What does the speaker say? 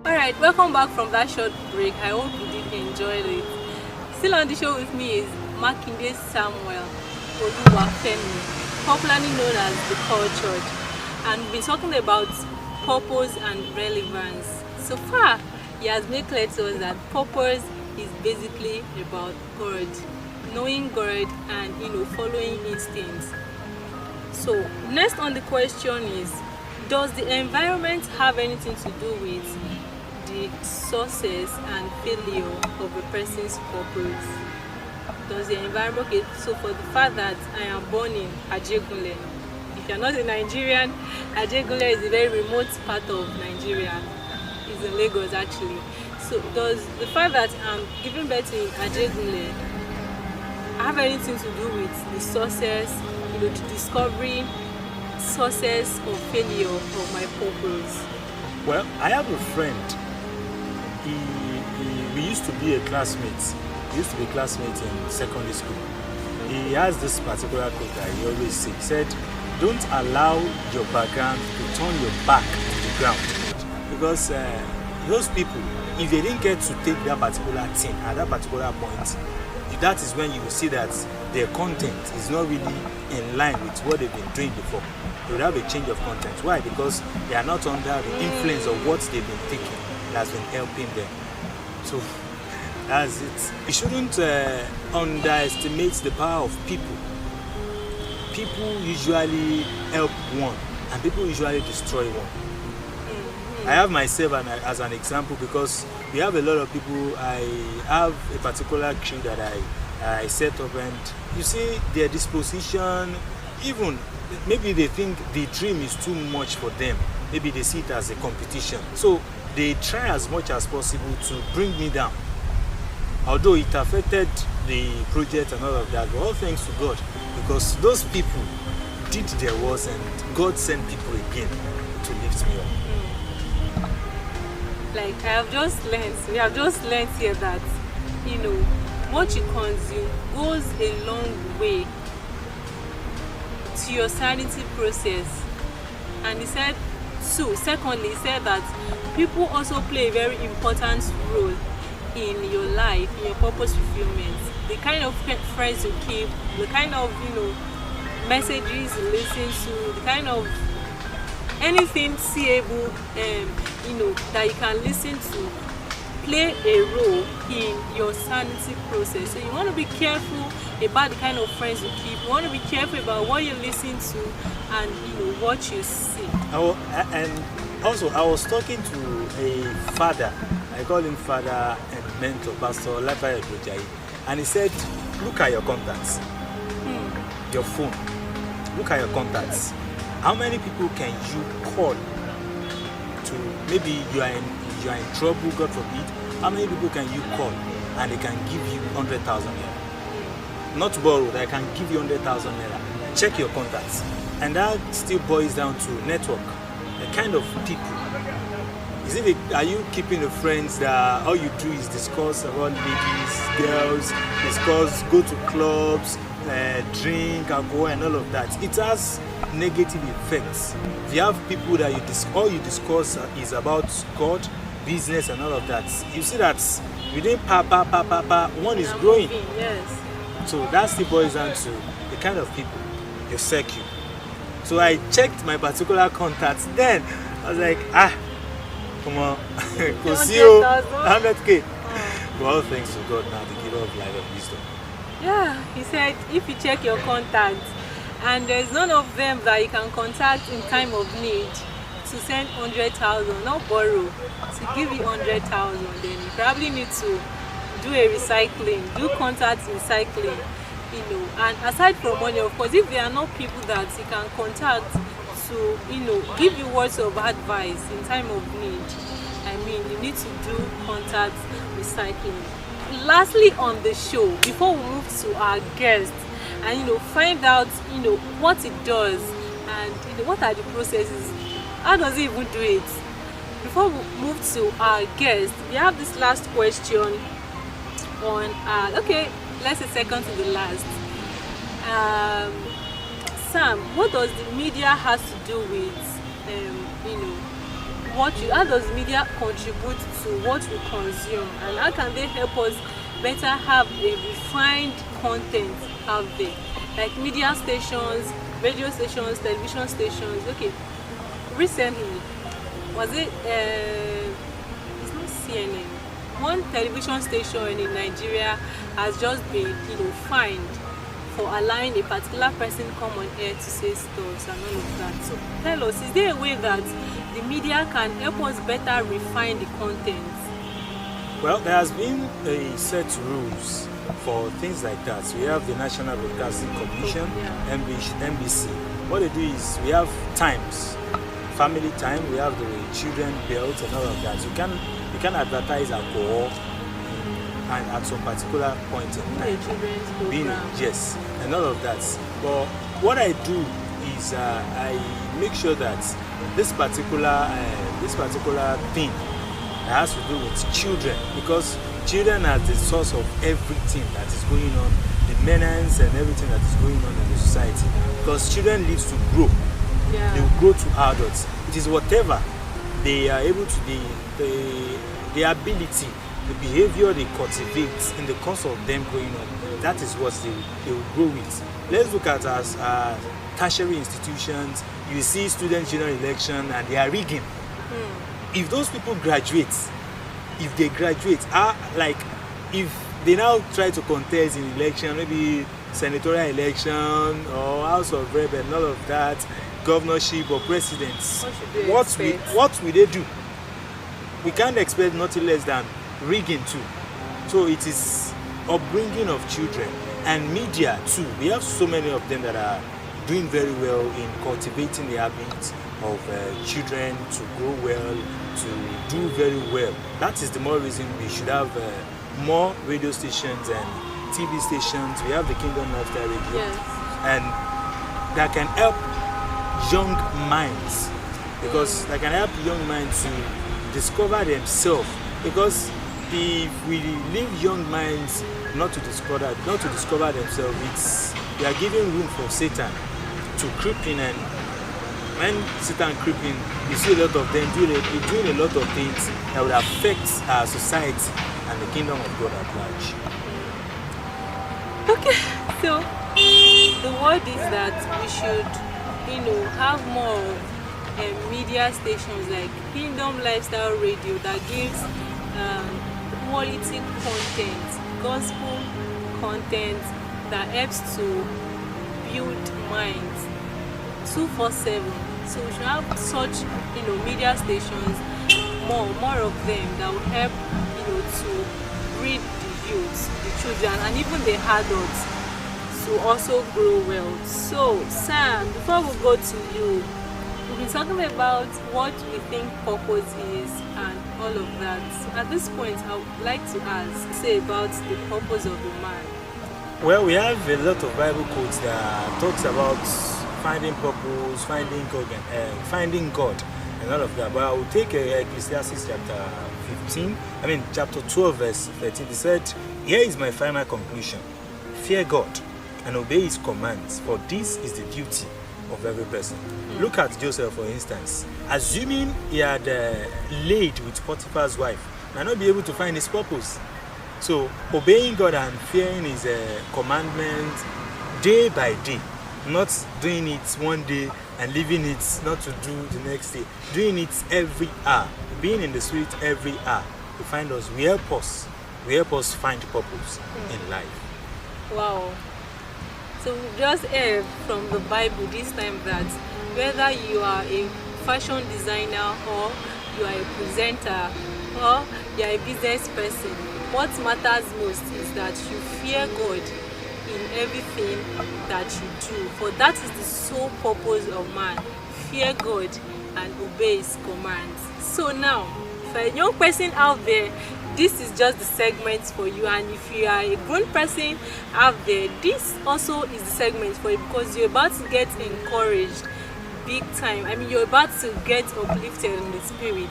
Alright, welcome back from that short break. I hope you did enjoy it. Still on the show with me is Makinde Samuel Oluwafemi, popularly known as the Cultured, and we've been talking about purpose and relevance. So far, he has made clear to us that purpose is basically about God, knowing God and following instincts. So next on the question is, does the environment have anything to do with the success and failure of a person's purpose? Does the environment, okay, so for the fact that I am born in Ajegunle, if you're not a Nigerian, Ajegunle is a very remote part of Nigeria. It's in Lagos actually. So does the fact that I'm giving birth in Ajegunle have anything to do with the success, the discovery, success or failure of my purpose? Well, I have a friend. We used to be classmates. We used to be classmates in secondary school. He has this particular quote that he always says. He said, "Don't allow your background to turn your back to the ground." Because those people, if they didn't get to take that particular thing at that particular point, that is when you will see that their content is not really in line with what they've been doing before. They will have a change of content. Why? Because they are not under the influence of what they've been taking that's been helping them. So that's it. You shouldn't underestimate the power of people. People usually help one, and people usually destroy one. I have myself as an example because we have a lot of people. I have a particular crew that I set up, and you see their disposition, even maybe they think the dream is too much for them. Maybe they see it as a competition. So they try as much as possible to bring me down. Although it affected the project and all of that, but all thanks to God, because those people did their worst and God sent people again to lift me up. Like we have just learned here that what you consume goes a long way to your sanity process. And he said secondly, he said that people also play a very important role in your life, in your purpose fulfillment. The kind of friends you keep, the kind of messages you listen to, the kind of anything seeable that you can listen to play a role in your sanity process. So you want to be careful about the kind of friends you keep. You want to be careful about what you listen to and what you see. And also I was talking to a father. I call him father and mentor, Pastor Olafaye Bojayi, and he said, look at your contacts, your phone. Look at your contacts. How many people can you call to, maybe you are in trouble, God forbid? How many people can you call and they can give you 100,000 naira? Not borrow, they can give you 100,000 naira. Check your contacts. And that still boils down to network. The kind of people. Are you keeping the friends that all you do is discuss about ladies, girls, go to clubs, drink, alcohol and all of that? It has negative effects. If you have people that all you discuss is about God, business and all of that, you see that within one is growing. Yes. So that still boils down to the kind of people you circle. So I checked my particular contacts. Then I was like, come on, 100K. Well, thanks to God now, the giver of life and wisdom. Yeah, he said if you check your contacts and there's none of them that you can contact in time of need to send 100,000, not borrow, to give you 100,000, then you probably need to do a recycling, do contact recycling, and aside from money, of course, if there are not people that you can contact to, give you words of advice in time of need, I mean, you need to do contact recycling. Lastly on the show, before we move to our guest and find out what it does and what are the processes, how does it even do it, before we move to our guest, we have this last question on okay, let's say second to the last. Sam, what does the media has to do with how does media contribute to what we consume, and how can they help us better have a refined content out there, like media stations, radio stations, television stations. Okay, recently, was it it's not CNN, one television station in Nigeria has just been fined for allowing a particular person come on air to say stuff and all of that. So tell us, is there a way that the media can help us better refine the content? Well, there has been a set rules for things like that. We have the National Broadcasting Commission, NBC. What they do is we have times, family time, we have the children belt and all of that. You can advertise alcohol and at some particular point in time. Yes, and all of that. But what I do is I make sure that this particular thing has to do with children, because children are the source of everything that is going on, the menace and everything that is going on in the society. Because children live to grow, they will grow to adults. It is whatever they are able to, the ability, the behavior they cultivate in the course of them growing up, that is what they will grow with. Let's look at us tertiary institutions. You see student general election and they are rigging. If those people graduate, if they now try to contest in election, maybe senatorial election or House of Rep and all of that, governorship or presidents, what will they do? We can't expect nothing less than rigging too. So it is upbringing of children and media too. We have so many of them that are doing very well in cultivating the habits of children to grow well, to do very well. That is the more reason we should have more radio stations and TV stations. We have the Kingdom Lifestyle Radio, and that can help young minds, because that can help young minds to discover themselves. Because if we leave young minds not to discover themselves, we are giving room for Satan to creep in, and when Satan creep in, you see a lot of them doing a lot of things that will affect our society and the kingdom of God at large. Okay, so the word is that we should, have more media stations like Kingdom Lifestyle Radio that gives quality content, gospel content that helps to build minds 247. So we should have such media stations, more of them, that will help to breed the youth, the children, and even the adults to also grow well. So Sam, before we go to you, we've been talking about what we think purpose is and all of that. So at this point, I would like to say about the purpose of the man. Well, we have a lot of Bible quotes that talks about finding purpose, finding God, and all of that. But I will take Ecclesiastes chapter 12, verse 13. He said, "Here is my final conclusion: fear God and obey His commands, for this is the duty of every person." Look at Joseph, for instance. Assuming he had laid with Potiphar's wife, might not be able to find his purpose. So obeying God and fearing His commandments day by day, not doing it one day and leaving it not to do the next day, doing it every hour, being in the Spirit every hour, to find us, will help us find purpose in life. Wow. So we just heard from the Bible this time that whether you are a fashion designer or you are a presenter or you are a business person, what matters most is that you fear God in everything that you do. For that is the sole purpose of man. Fear God and obey His commands. So now, for a young person out there, this is just the segment for you, and if you are a grown person out there, this also is the segment for you, because you're about to get encouraged big time. You're about to get uplifted in the spirit.